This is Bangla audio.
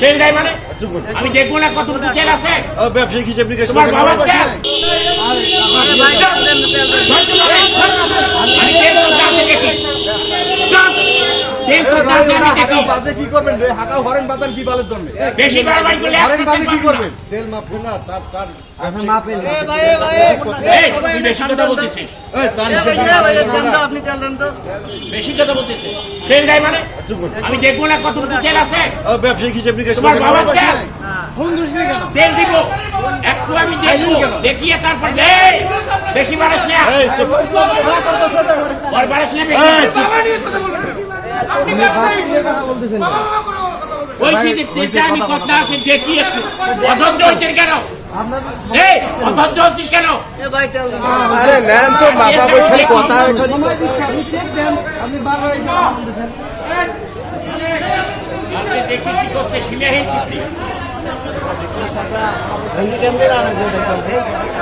তেল দেয় মানে আমি দেখবো না কতটুকু তেল আছে। ব্যবসায়িক হিসেব নিকেশ তোমার বাবার তেল আমি তেল কোথা আছে দেখি। চুপ! তেল কোথা আছে আমি দেখি। বাজে কি করবেন রে? হাঁকা হরেন বাজান কি বালের জন্য? বেশি বাড়াবাড়ি করলে হরেন বাজে কি করবেন? তেল মাপবে না তার আপনি মাপেন না। এই, তুই বেশি কথা বলতেছিস। তার হিসেব নিকেশ না। আপনি তেল দেন তো। বেশি কথা বলতেছিস। তেল দেয় মানে আমি দেখবো না কতটুকু তেল আছে। ব্যবসায়িক হিসেব নিকেশ তোমার বাবার তেল ফোন ধরিস না কেন? তেল দিব একটু আমি দেখবো দেখিয়ে তারপর এই, বেশি বাড়াস না। এই চুপ। ওর বাড়াস না বেশি। এই চুপ। আপনি বাস নিয়ে কথা বলতেছেন কেন? ওই যে তেলটা আমি কথা আছে দেখি একটু। অধৈর্য হচ্ছেন কেন? আপনার এই, অধৈর্য হচ্ছিস কেন? আরে নেন তো বাবা বলছেন কথা সময় দিচ্ছে আপনি চেক দেন আপনি বারবার এসে কথা বলতেছেন। আপনি দেখি কি করছে সীমাহীন চুক্তি।